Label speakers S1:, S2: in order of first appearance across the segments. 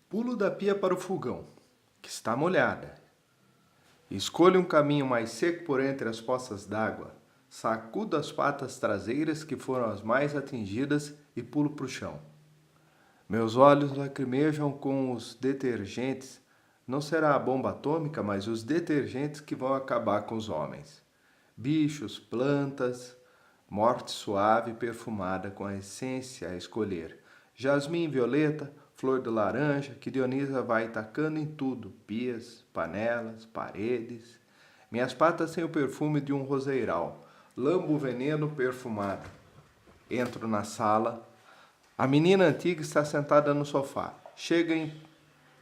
S1: Pulo da pia para o fogão, que está molhada. Escolho um caminho mais seco por entre as poças d'água. Sacudo as patas traseiras, que foram as mais atingidas, e pulo para o chão. Meus olhos lacrimejam com os detergentes. Não será a bomba atômica, mas os detergentes que vão acabar com os homens. Bichos, plantas, morte suave e perfumada com a essência a escolher. Jasmim violeta, flor de laranja, que Dionisa vai tacando em tudo, pias, panelas, paredes. Minhas patas têm o perfume de um roseiral. Lambo o veneno perfumado. Entro na sala. A menina antiga está sentada no sofá. Chega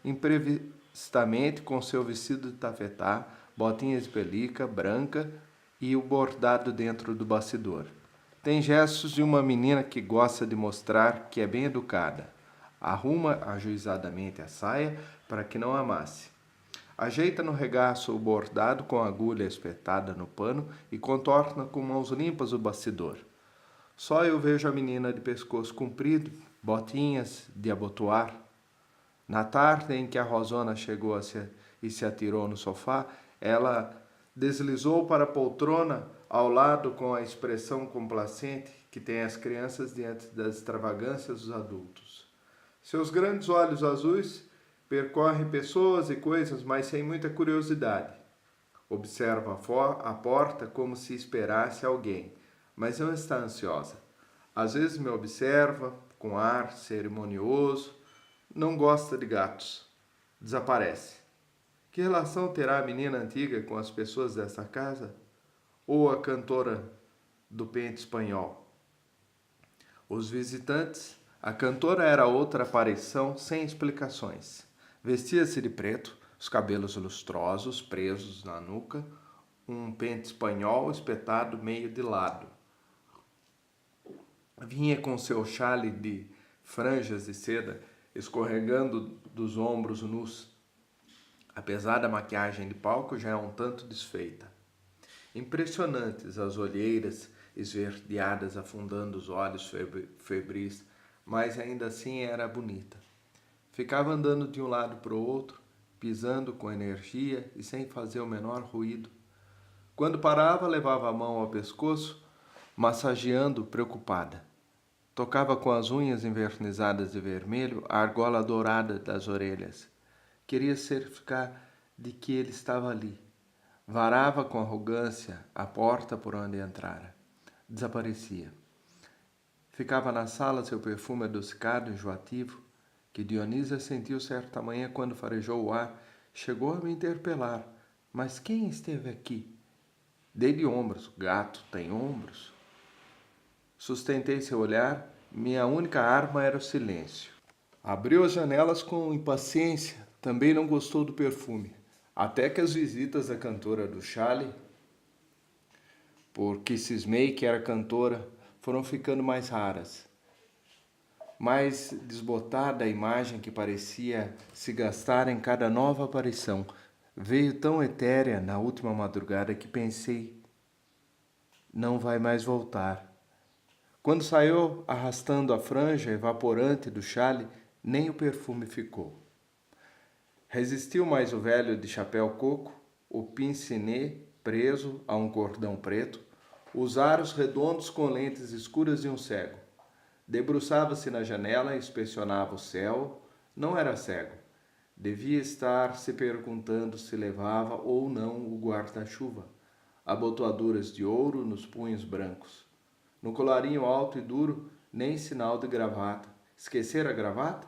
S1: imprevistamente com seu vestido de tafetá, botinhas de pelica branca e o bordado dentro do bastidor. Tem gestos de uma menina que gosta de mostrar que é bem educada. Arruma ajuizadamente a saia para que não amasse. Ajeita no regaço o bordado com a agulha espetada no pano e contorna com mãos limpas o bastidor. Só eu vejo a menina de pescoço comprido, botinhas de abotoar. Na tarde em que a Rosona chegou e se atirou no sofá, ela deslizou para a poltrona ao lado com a expressão complacente que tem as crianças diante das extravagâncias dos adultos. Seus grandes olhos azuis percorrem pessoas e coisas, mas sem muita curiosidade. Observa a porta como se esperasse alguém, mas não está ansiosa. Às vezes me observa com ar cerimonioso. Não gosta de gatos. Desaparece. Que relação terá a menina antiga com as pessoas dessa casa? Ou a cantora do pente espanhol? Os visitantes. A cantora era outra aparição sem explicações. Vestia-se de preto, os cabelos lustrosos, presos na nuca, um pente espanhol espetado meio de lado. Vinha com seu chale de franjas de seda escorregando dos ombros nus. Apesar da maquiagem de palco, já é um tanto desfeita. Impressionantes as olheiras esverdeadas afundando os olhos febris, mas ainda assim era bonita. Ficava andando de um lado para o outro, pisando com energia e sem fazer o menor ruído. Quando parava, levava a mão ao pescoço, massageando, preocupada. Tocava com as unhas envernizadas de vermelho a argola dourada das orelhas. Queria certificar de que ele estava ali. Varava com arrogância a porta por onde entrara. Desaparecia. Ficava na sala seu perfume adocicado e enjoativo, que Dionisa sentiu certa manhã quando farejou o ar. Chegou a me interpelar. Mas quem esteve aqui? Dei-lhe ombros. Gato tem ombros? Sustentei seu olhar. Minha única arma era o silêncio. Abriu as janelas com impaciência. Também não gostou do perfume. Até que as visitas da cantora do chale, porque cismei que era cantora, foram ficando mais raras. Mais desbotada a imagem que parecia se gastar em cada nova aparição. Veio tão etérea na última madrugada que pensei, não vai mais voltar. Quando saiu arrastando a franja evaporante do chale, nem o perfume ficou. Resistiu mais o velho de chapéu coco, o pince-nez preso a um cordão preto, os aros redondos com lentes escuras de um cego. Debruçava-se na janela e inspecionava o céu. Não era cego. Devia estar se perguntando se levava ou não o guarda-chuva. Abotoaduras de ouro nos punhos brancos. No colarinho alto e duro, nem sinal de gravata. Esquecera a gravata?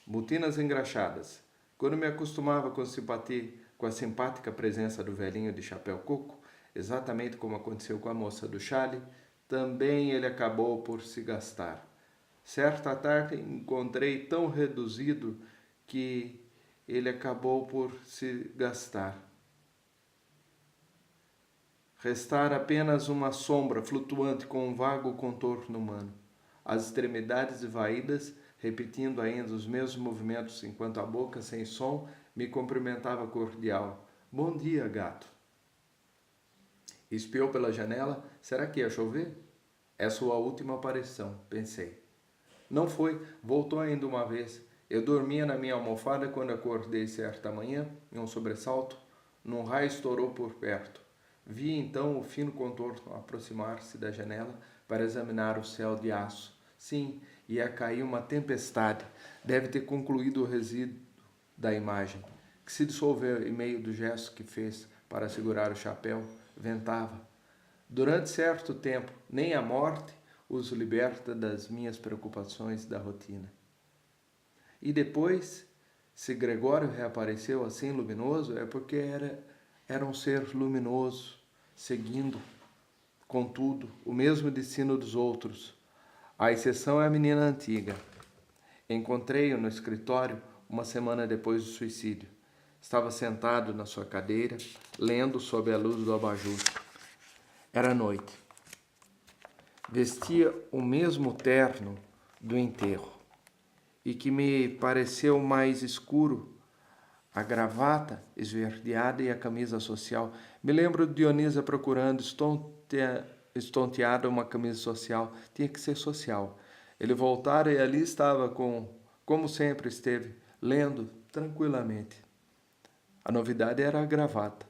S1: Botinas engraxadas. Quando me acostumava com a simpática presença do velhinho de chapéu coco, exatamente como aconteceu com a moça do chale, também ele acabou por se gastar. Certa tarde encontrei tão reduzido que ele acabou por se gastar. Restara apenas uma sombra flutuante com um vago contorno humano. As extremidades esvaídas, repetindo ainda os mesmos movimentos enquanto a boca, sem som, me cumprimentava cordial. Bom dia, gato. Espiou pela janela. Será que ia chover? É sua última aparição, pensei. Não foi, voltou ainda uma vez. Eu dormia na minha almofada quando acordei certa manhã, em um sobressalto, num raio estourou por perto. Vi então o fino contorno aproximar-se da janela para examinar o céu de aço. Sim, ia cair uma tempestade. Deve ter concluído o resíduo da imagem, que se dissolveu em meio do gesto que fez para segurar o chapéu. Ventava. Durante certo tempo, nem a morte os liberta das minhas preocupações da rotina. E depois, se Gregório reapareceu assim luminoso, é porque era um ser luminoso, seguindo, contudo, o mesmo destino dos outros. A exceção é a menina antiga. Encontrei-o no escritório uma semana depois do suicídio. Estava sentado na sua cadeira, lendo sob a luz do abajur. Era noite. Vestia o mesmo terno do enterro, e que me pareceu mais escuro, a gravata esverdeada e a camisa social. Me lembro de Dionisa procurando estonteada uma camisa social. Tinha que ser social. Ele voltara e ali estava, como sempre esteve, lendo tranquilamente. A novidade era a gravata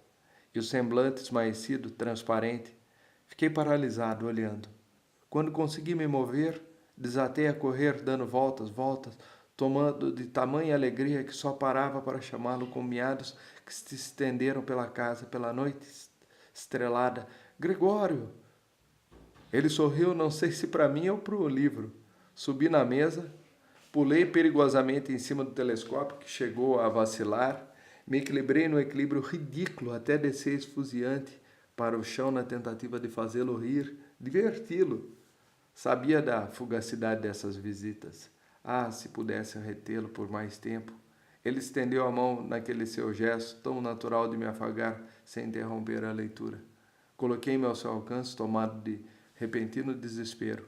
S1: e o semblante esmaecido, transparente. Fiquei paralisado, olhando. Quando consegui me mover, desatei a correr, dando voltas, tomando de tamanha alegria que só parava para chamá-lo com miados que se estenderam pela casa, pela noite estrelada. Gregório! Ele sorriu, não sei se para mim ou para o livro. Subi na mesa, pulei perigosamente em cima do telescópio, que chegou a vacilar. Me equilibrei no equilíbrio ridículo até descer esfuziante para o chão na tentativa de fazê-lo rir, diverti-lo. Sabia da fugacidade dessas visitas. Ah, se pudesse retê-lo por mais tempo. Ele estendeu a mão naquele seu gesto tão natural de me afagar sem interromper a leitura. Coloquei-me ao seu alcance, tomado de repentino desespero.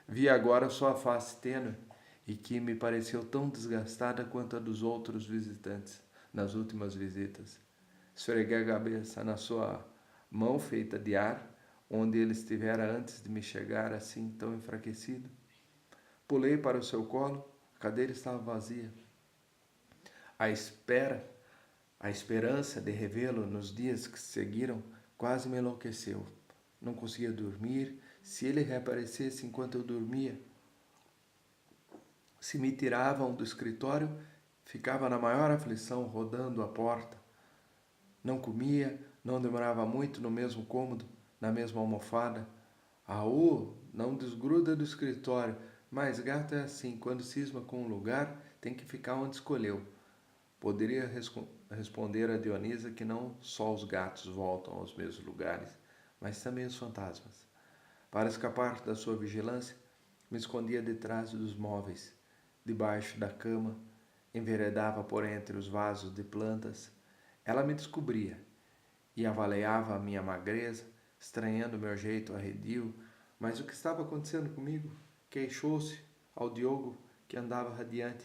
S1: Vi agora sua face tênue e que me pareceu tão desgastada quanto a dos outros visitantes nas últimas visitas. Esfreguei a cabeça na sua mão feita de ar, onde ele estivera antes de me chegar assim tão enfraquecido. Pulei para o seu colo, a cadeira estava vazia. A esperança de revê-lo nos dias que seguiram quase me enlouqueceu. Não conseguia dormir. Se ele reaparecesse enquanto eu dormia, se me tiravam do escritório, ficava na maior aflição, rodando a porta. Não comia, não demorava muito no mesmo cômodo, na mesma almofada. Não desgruda do escritório, mas gato é assim, quando cisma com um lugar, tem que ficar onde escolheu. Poderia responder a Dionisa que não só os gatos voltam aos mesmos lugares, mas também os fantasmas. Para escapar da sua vigilância, me escondia detrás dos móveis, debaixo da cama, enveredava por entre os vasos de plantas. Ela me descobria e avaliava a minha magreza, estranhando meu jeito arredio. Mas o que estava acontecendo comigo? Queixou-se ao Diogo, que andava radiante.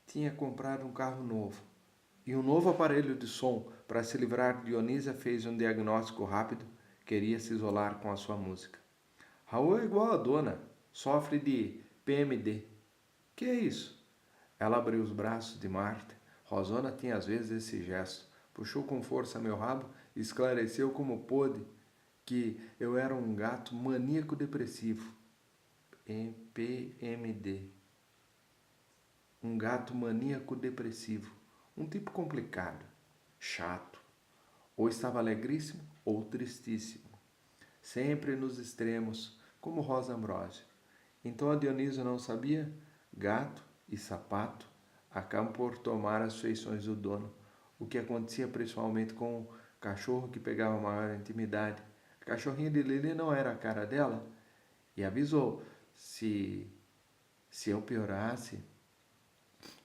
S1: Tinha comprado um carro novo e um novo aparelho de som. Para se livrar, Dionísia fez um diagnóstico rápido. Queria se isolar com a sua música. Raul é igual a dona, sofre de PMD. Que é isso? Ela abriu os braços de Marta. Rosona tinha às vezes esse gesto. Puxou com força meu rabo e esclareceu como pôde que eu era um gato maníaco depressivo. PMD. Um gato maníaco depressivo. Um tipo complicado, chato. Ou estava alegríssimo ou tristíssimo. Sempre nos extremos, como Rosa Ambrósio. Então a Dionísio não sabia? Gato e sapato acabam por tomar as feições do dono, o que acontecia principalmente com o cachorro que pegava maior intimidade. A cachorrinha de Lili não era a cara dela e avisou, se eu piorasse,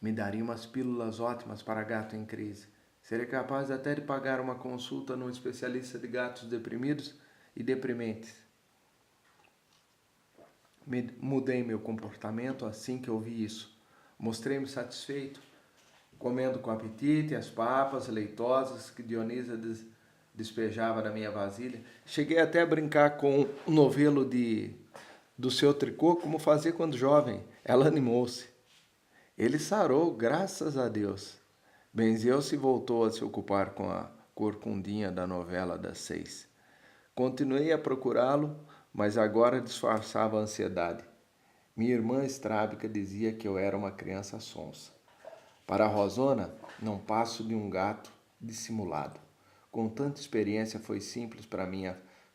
S1: me daria umas pílulas ótimas para gato em crise. Seria capaz até de pagar uma consulta num especialista de gatos deprimidos e deprimentes. Mudei meu comportamento assim que ouvi isso. Mostrei-me satisfeito, comendo com apetite as papas leitosas que Dionisa despejava na minha vasilha. Cheguei até a brincar com o novelo do seu tricô, como fazia quando jovem. Ela animou-se. Ele sarou, graças a Deus. Benzeu-se e voltou a se ocupar com a corcundinha da novela das 6. Continuei a procurá-lo, mas agora disfarçava a ansiedade. Minha irmã estrábica dizia que eu era uma criança sonsa. Para a Rosona, não passo de um gato dissimulado. Com tanta experiência, foi simples para mim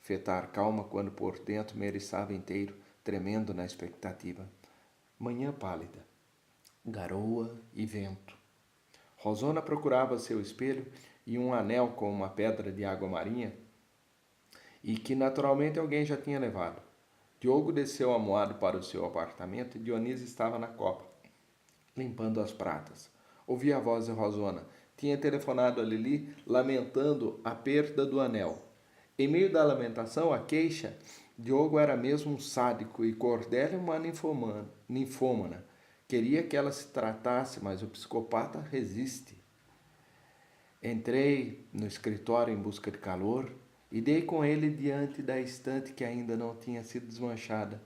S1: afetar calma quando por dentro me eriçava inteiro, tremendo na expectativa. Manhã pálida, garoa e vento. Rosona procurava seu espelho e um anel com uma pedra de água marinha e que naturalmente alguém já tinha levado. Diogo desceu amuado para o seu apartamento e Dionísio estava na copa, limpando as pratas. Ouvi a voz de Rosona. Tinha telefonado a Lili lamentando a perda do anel. Em meio da lamentação, a queixa, Diogo era mesmo um sádico e Cordélia uma ninfômana. Queria que ela se tratasse, mas o psicopata resiste. Entrei no escritório em busca de calor e dei com ele diante da estante que ainda não tinha sido desmanchada.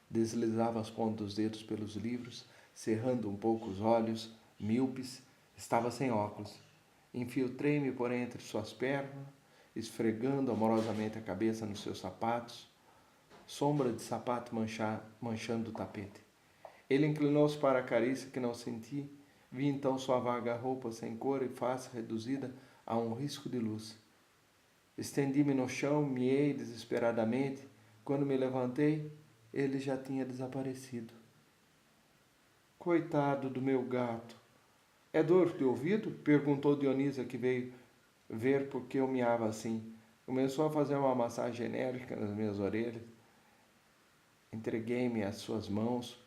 S1: Deslizava as pontas dos dedos pelos livros, cerrando um pouco os olhos, míopes, estava sem óculos. Infiltrei-me por entre suas pernas, esfregando amorosamente a cabeça nos seus sapatos, sombra de sapato manchando o tapete. Ele inclinou-se para a carícia que não senti. Vi então sua vaga roupa sem cor e face reduzida a um risco de luz. Estendi-me no chão, miei desesperadamente. Quando me levantei, ele já tinha desaparecido. Coitado do meu gato. É dor de ouvido? Perguntou Dionísia, que veio ver por que eu miava assim. Começou a fazer uma massagem enérgica nas minhas orelhas. Entreguei-me às suas mãos,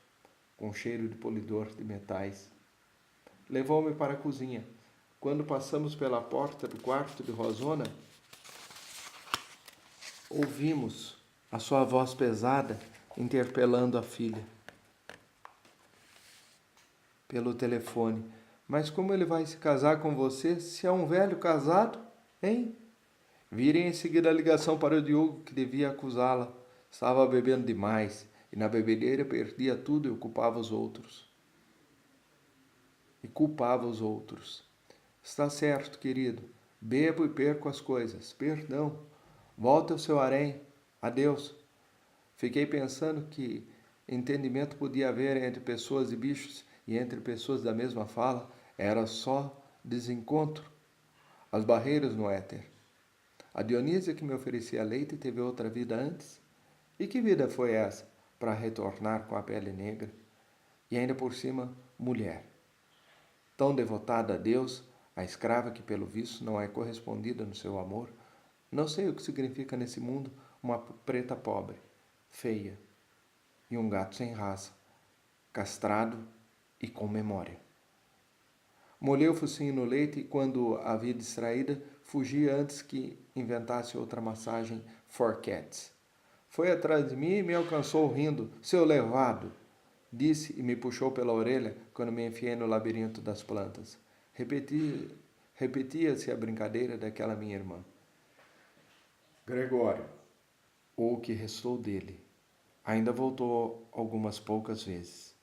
S1: com cheiro de polidor de metais. Levou-me para a cozinha. Quando passamos pela porta do quarto de Rosona, ouvimos a sua voz pesada interpelando a filha pelo telefone. Mas como ele vai se casar com você se é um velho casado, hein? Virem em seguida a ligação para o Diogo, que devia acusá-la. Estava bebendo demais e na bebedeira perdia tudo e culpava os outros. Está certo, querido. Bebo e perco as coisas. Perdão. Volte ao seu harém. Adeus. Fiquei pensando que entendimento podia haver entre pessoas e bichos e entre pessoas da mesma fala. Era só desencontro. As barreiras no éter. A Dionísia que me oferecia leite teve outra vida antes? E que vida foi essa para retornar com a pele negra? E ainda por cima, mulher. Tão devotada a Deus, a escrava que pelo visto não é correspondida no seu amor. Não sei o que significa nesse mundo uma preta pobre, feia, e um gato sem raça, castrado e com memória. Molhei o focinho no leite e, quando a vi distraída, fugi antes que inventasse outra massagem for cats. Foi atrás de mim e me alcançou rindo. Seu levado! Disse e me puxou pela orelha quando me enfiei no labirinto das plantas. Repetia-se a brincadeira daquela minha irmã. Gregório, ou o que restou dele, ainda voltou algumas poucas vezes.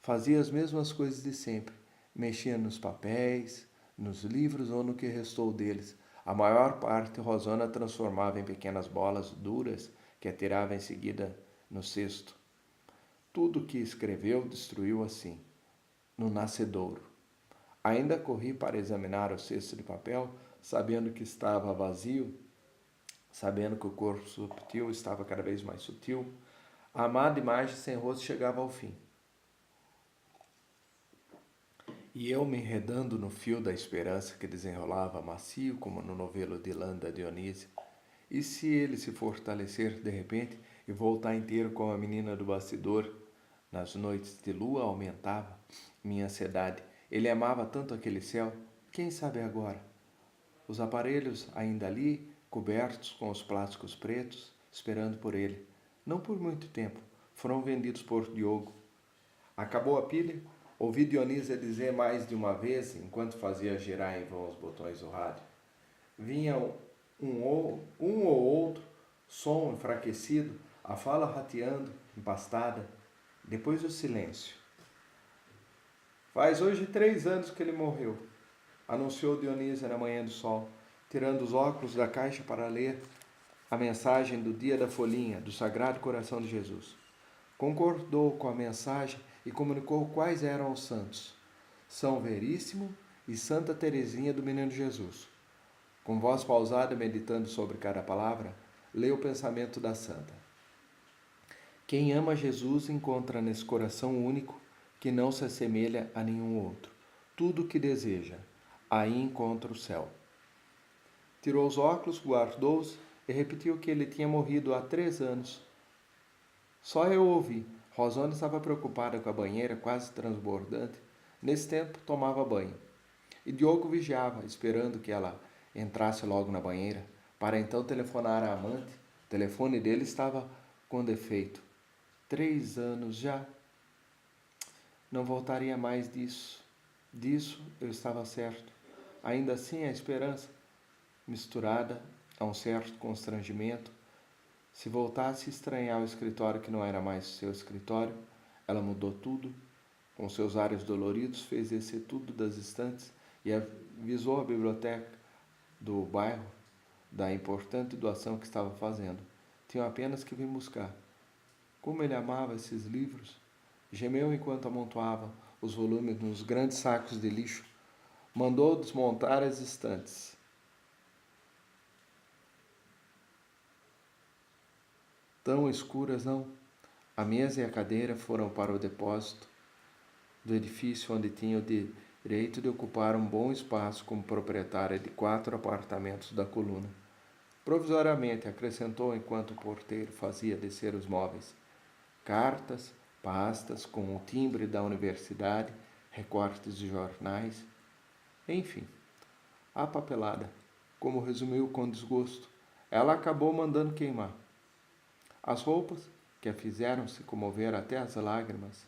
S1: Fazia as mesmas coisas de sempre. Mexia nos papéis, nos livros ou no que restou deles. A maior parte Rosana transformava em pequenas bolas duras que atirava em seguida no cesto. Tudo que escreveu destruiu assim, no nascedouro. Ainda corri para examinar o cesto de papel, sabendo que estava vazio, sabendo que o corpo subtil estava cada vez mais sutil. A amada imagem sem rosto chegava ao fim. E eu me enredando no fio da esperança que desenrolava macio como no novelo de lã da Dionísia. E se ele se fortalecer de repente e voltar inteiro como a menina do bastidor? Nas noites de lua aumentava minha ansiedade. Ele amava tanto aquele céu. Quem sabe agora? Os aparelhos ainda ali, cobertos com os plásticos pretos, esperando por ele. Não por muito tempo. Foram vendidos por Diogo. Acabou a pilha? Ouvi Dionísia dizer mais de uma vez, enquanto fazia girar em vão os botões do rádio. Vinha um ou outro som enfraquecido, a fala rateando, empastada. Depois o silêncio. Faz hoje 3 anos que ele morreu, anunciou Dionísia na manhã do sol, tirando os óculos da caixa para ler a mensagem do dia da folhinha do Sagrado Coração de Jesus. Concordou com a mensagem e comunicou quais eram os santos: São Veríssimo e Santa Teresinha do Menino Jesus. Com voz pausada, meditando sobre cada palavra, leu o pensamento da santa. Quem ama Jesus encontra nesse coração único que não se assemelha a nenhum outro tudo o que deseja. Aí encontra o céu. Tirou os óculos, guardou-os e repetiu que ele tinha morrido há 3 anos. Só eu ouvi. Rosana estava preocupada com a banheira quase transbordante. Nesse tempo, tomava banho. E Diogo vigiava, esperando que ela entrasse logo na banheira, para então telefonar à amante. O telefone dele estava com defeito. 3 anos já. Não voltaria mais disso. Disso eu estava certo. Ainda assim, a esperança, misturada a um certo constrangimento, se voltasse a estranhar o escritório que não era mais seu escritório, ela mudou tudo. Com seus ares doloridos, fez descer tudo das estantes e avisou a biblioteca do bairro da importante doação que estava fazendo. Tinham apenas que vir buscar. Como ele amava esses livros! Gemeu enquanto amontoava os volumes nos grandes sacos de lixo. Mandou desmontar as estantes. Tão escuras, não? A mesa e a cadeira foram para o depósito do edifício onde tinha o direito de ocupar um bom espaço como proprietária de 4 apartamentos da coluna. Provisoriamente, acrescentou enquanto o porteiro fazia descer os móveis. Cartas, pastas com o timbre da universidade, recortes de jornais, enfim, a papelada, como resumiu com desgosto, ela acabou mandando queimar. As roupas, que a fizeram se comover até as lágrimas,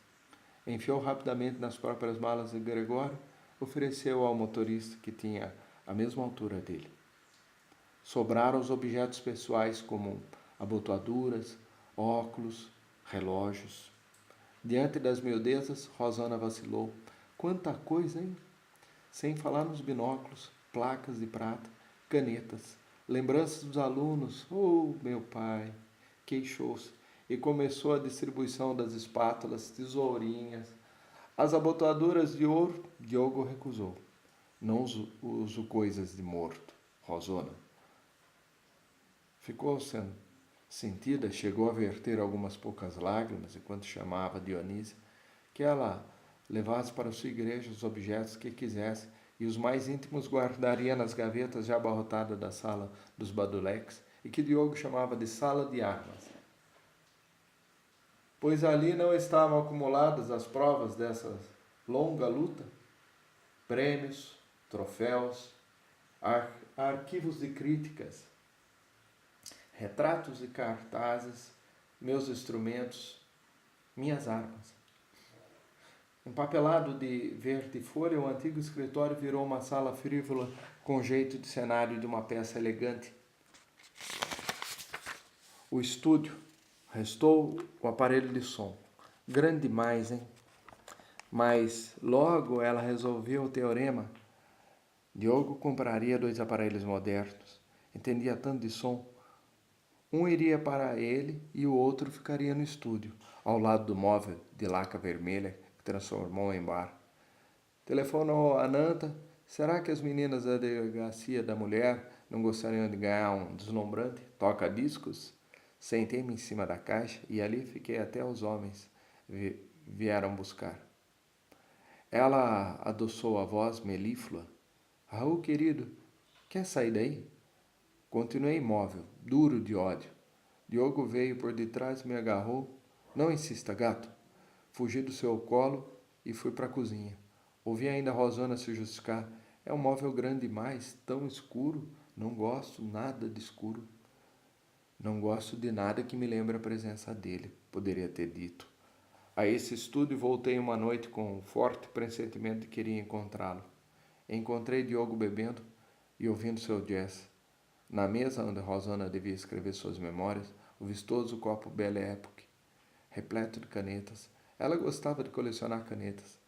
S1: enfiou rapidamente nas próprias malas de Gregório, ofereceu ao motorista que tinha a mesma altura dele. Sobraram os objetos pessoais como abotoaduras, óculos, relógios. Diante das miudezas, Rosana vacilou. Quanta coisa, hein? Sem falar nos binóculos, placas de prata, canetas, lembranças dos alunos. Oh, meu pai! Queixou-se e começou a distribuição das espátulas, tesourinhas. As abotoaduras de ouro, Diogo recusou. Não uso coisas de morto, Rosana. Ficou sentida, chegou a verter algumas poucas lágrimas enquanto chamava Dionísia que ela levasse para sua igreja os objetos que quisesse e os mais íntimos guardaria nas gavetas já abarrotadas da sala dos Badulecs e que Diogo chamava de sala de armas. Pois ali não estavam acumuladas as provas dessa longa luta, prêmios, troféus, arquivos de críticas, retratos e cartazes, meus instrumentos, minhas armas. Empapelado de verde folha, o antigo escritório virou uma sala frívola com jeito de cenário de uma peça elegante. O estúdio, restou o aparelho de som. Grande demais, hein? Mas logo ela resolveu o teorema. Diogo compraria 2 aparelhos modernos. Entendia tanto de som. Um iria para ele e o outro ficaria no estúdio, ao lado do móvel de laca vermelha que transformou em bar. Telefonou a Nanta. Será que as meninas da delegacia da mulher não gostariam de ganhar um deslumbrante toca-discos? Sentei-me em cima da caixa e ali fiquei até os homens vieram buscar. Ela adoçou a voz melíflua. Raul, querido, quer sair daí? Continuei imóvel, duro de ódio. Diogo veio por detrás e me agarrou. Não insista, gato. Fugi do seu colo e fui para a cozinha. Ouvi ainda a Rosana se justificar. É um móvel grande demais, tão escuro. Não gosto nada de escuro. Não gosto de nada que me lembre a presença dele, poderia ter dito. A esse estúdio voltei uma noite com um forte pressentimento de que iria encontrá-lo. Encontrei Diogo bebendo e ouvindo seu jazz. Na mesa onde Rosana devia escrever suas memórias, o vistoso copo Belle Époque, repleto de canetas. Ela gostava de colecionar canetas.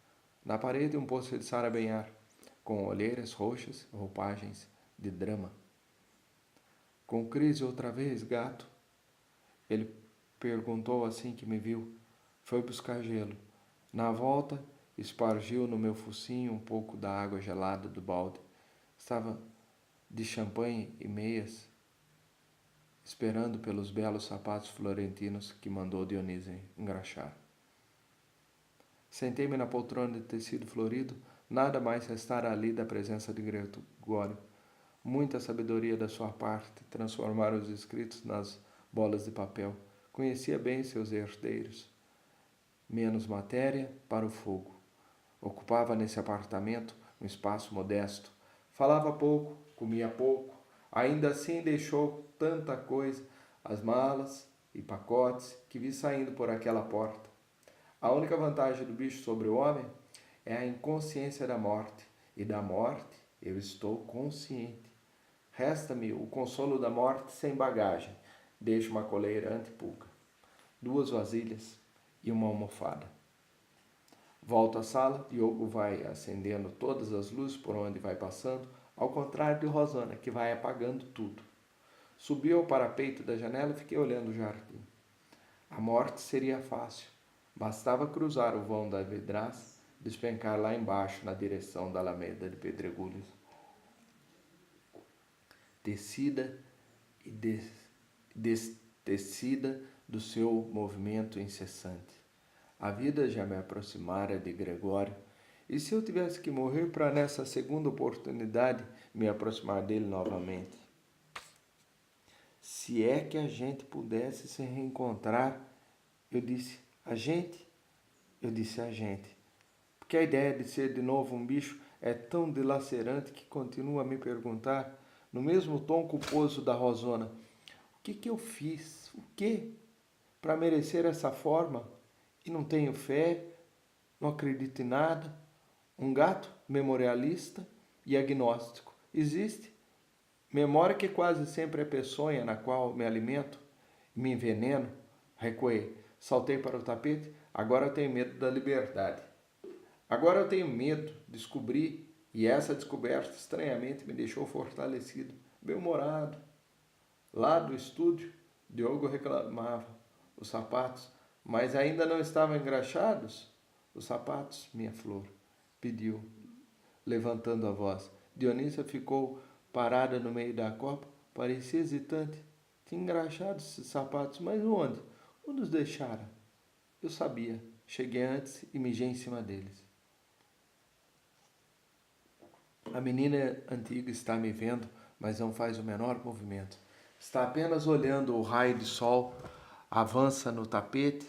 S1: Na parede, um poço de sarabenhar, com olheiras roxas, roupagens de drama. Com crise outra vez, gato? Ele perguntou assim que me viu. Foi buscar gelo. Na volta, espargiu no meu focinho um pouco da água gelada do balde. Estava de champanhe e meias, esperando pelos belos sapatos florentinos que mandou Dionísio engraxar. Sentei-me na poltrona de tecido florido, nada mais restara ali da presença de Gregório. Muita sabedoria da sua parte transformar os escritos nas bolas de papel. Conhecia bem seus herdeiros. Menos matéria para o fogo. Ocupava nesse apartamento um espaço modesto. Falava pouco, comia pouco. Ainda assim deixou tanta coisa, as malas e pacotes que vi saindo por aquela porta. A única vantagem do bicho sobre o homem é a inconsciência da morte. E da morte eu estou consciente. Resta-me o consolo da morte sem bagagem. Deixo uma coleira anti-pulga, 2 vasilhas e uma almofada. Volto à sala, Diogo vai acendendo todas as luzes por onde vai passando, ao contrário de Rosana, que vai apagando tudo. Subi ao parapeito da janela e fiquei olhando o jardim. A morte seria fácil. Bastava cruzar o vão da vidraça, despencar lá embaixo na direção da Alameda de Pedregulhos. Tecida e destecida do seu movimento incessante. A vida já me aproximara de Gregório, e se eu tivesse que morrer para nessa segunda oportunidade me aproximar dele novamente? Se é que a gente pudesse se reencontrar, eu disse a gente, porque a ideia de ser de novo um bicho é tão dilacerante que continuo a me perguntar, no mesmo tom culposo da Rosona, o que eu fiz? O que? Para merecer essa forma? E não tenho fé, não acredito em nada. Um gato memorialista e agnóstico. Existe? Memória que quase sempre é peçonha na qual me alimento, me enveneno. Recuei, saltei para o tapete, agora eu tenho medo da liberdade. Agora eu tenho medo, descobri, e essa descoberta estranhamente me deixou fortalecido, bem-humorado. Lá do estúdio, Diogo reclamava. Os sapatos, mas ainda não estavam engraxados? Os sapatos, minha flor, pediu, levantando a voz. Dionísia ficou parada no meio da copa, parecia hesitante. Tinha engraxado esses sapatos, mas onde? Onde os deixara? Eu sabia. Cheguei antes e mijei em cima deles. A menina antiga está me vendo, mas não faz o menor movimento. Está apenas olhando o raio de sol, avança no tapete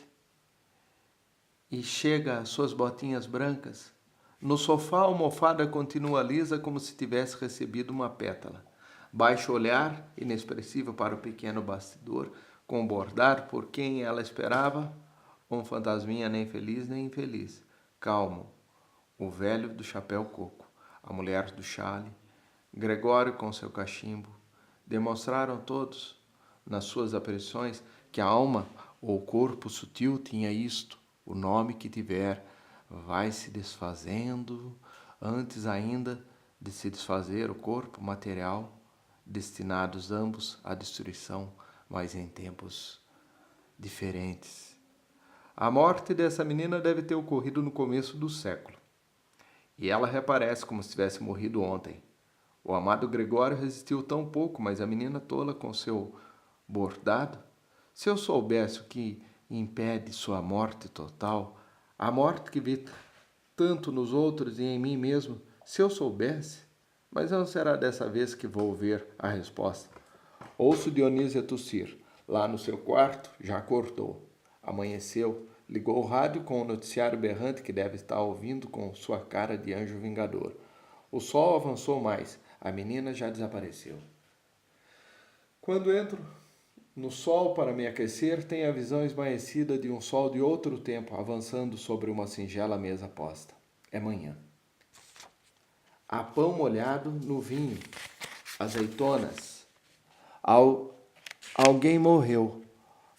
S1: e chega às suas botinhas brancas. No sofá, a almofada continua lisa como se tivesse recebido uma pétala. Baixa o olhar, inexpressivo para o pequeno bastidor, com bordado por quem ela esperava, um fantasminha nem feliz nem infeliz. Calmo, o velho do chapéu coco, a mulher do chale, Gregório com seu cachimbo, demonstraram todos, nas suas aparições, que a alma ou corpo sutil tinha isto, o nome que tiver, vai se desfazendo, antes ainda de se desfazer o corpo material, destinados ambos à destruição, mas em tempos diferentes. A morte dessa menina deve ter ocorrido no começo do século. E ela reaparece como se tivesse morrido ontem. O amado Gregório resistiu tão pouco, mas a menina tola com seu bordado. Se eu soubesse o que impede sua morte total, a morte que vi tanto nos outros e em mim mesmo, se eu soubesse, mas não será dessa vez que vou ver a resposta. Ouço Dionísia tossir. Lá no seu quarto, já acordou. Amanheceu, ligou o rádio com o noticiário berrante que deve estar ouvindo com sua cara de anjo vingador. O sol avançou mais, a menina já desapareceu. Quando entro no sol para me aquecer, tenho a visão esmaecida de um sol de outro tempo avançando sobre uma singela mesa posta. É manhã. Há pão molhado no vinho, azeitonas. Alguém morreu.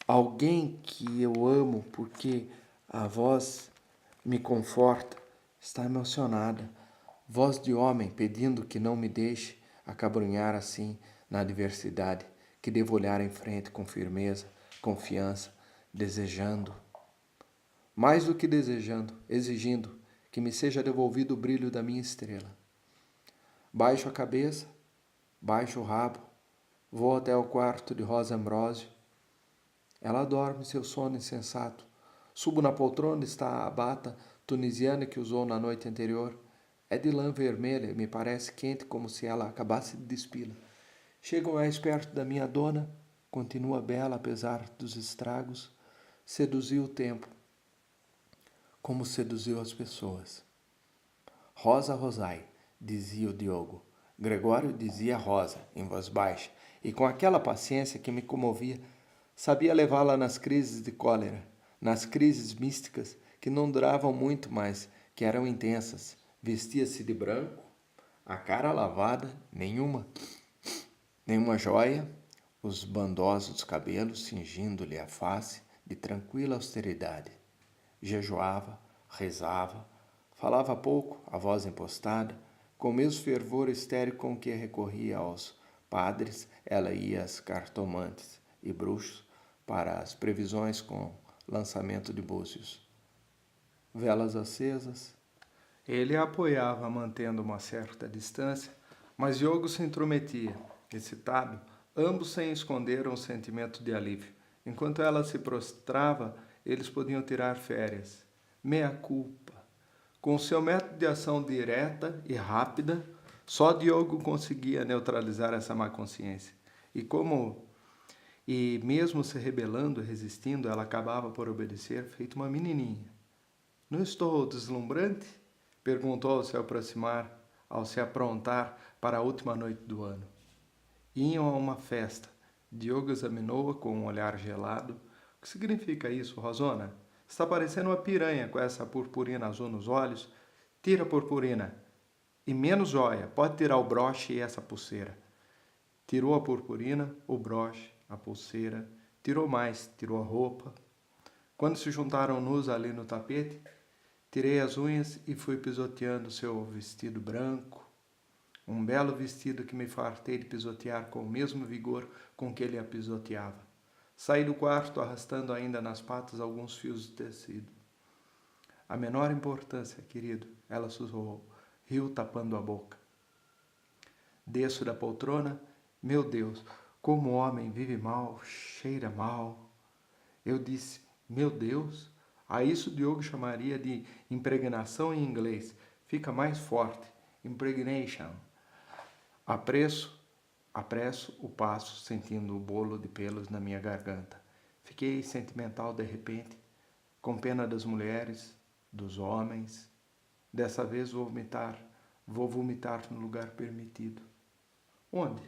S1: Alguém que eu amo porque a voz me conforta Está emocionada, voz de homem pedindo que não me deixe acabrunhar assim na adversidade, que devo olhar em frente com firmeza, confiança, desejando, mais do que desejando, exigindo que me seja devolvido o brilho da minha estrela. Baixo a cabeça, baixo o rabo, vou até o quarto de Rosa Ambrósio. Ela dorme seu sono insensato. Subo na poltrona, está a bata tunisiana que usou na noite anterior. É de lã vermelha e me parece quente como se ela acabasse de despí-la. Chego mais perto da minha dona, continua bela apesar dos estragos. Seduziu o tempo, como seduziu as pessoas. Rosa Rosai, dizia o Diogo. Gregório dizia Rosa, em voz baixa, e com aquela paciência que me comovia, sabia levá-la nas crises de cólera, nas crises místicas que não duravam muito, mas que eram intensas. Vestia-se de branco, a cara lavada, nenhuma joia, os bandosos cabelos cingindo-lhe a face de tranquila austeridade. Jejuava, rezava, falava pouco, a voz impostada, com o mesmo fervor estéril com que recorria aos padres, ela ia às cartomantes e bruxos para as previsões com lançamento de búzios. Velas acesas. Ele a apoiava, mantendo uma certa distância, mas Diogo se intrometia, excitado, ambos sem esconder um sentimento de alívio. Enquanto ela se prostrava, eles podiam tirar férias. Mea culpa. Com seu método de ação direta e rápida, só Diogo conseguia neutralizar essa má consciência. E mesmo se rebelando, resistindo, ela acabava por obedecer, feito uma menininha. Não estou deslumbrante? Perguntou ao se aprontar para a última noite do ano. Iam a uma festa. Diogo examinou-a com um olhar gelado. O que significa isso, Rosona? Está parecendo uma piranha com essa purpurina azul nos olhos. Tira a purpurina. E menos joia. Pode tirar o broche e essa pulseira. Tirou a purpurina, o broche, a pulseira. Tirou mais, tirou a roupa. Quando se juntaram nus ali no tapete, tirei as unhas e fui pisoteando seu vestido branco. Um belo vestido que me fartei de pisotear com o mesmo vigor com que ele a pisoteava. Saí do quarto arrastando ainda nas patas alguns fios de tecido. A menor importância, querido, ela sussurrou, riu tapando a boca. Desço da poltrona, meu Deus, como o homem vive mal, cheira mal. Eu disse, meu Deus, a isso Diogo chamaria de impregnação em inglês. Fica mais forte, impregnation. Apresso o passo, sentindo o bolo de pelos na minha garganta. Fiquei sentimental de repente, com pena das mulheres, dos homens. Dessa vez vou vomitar no lugar permitido. Onde?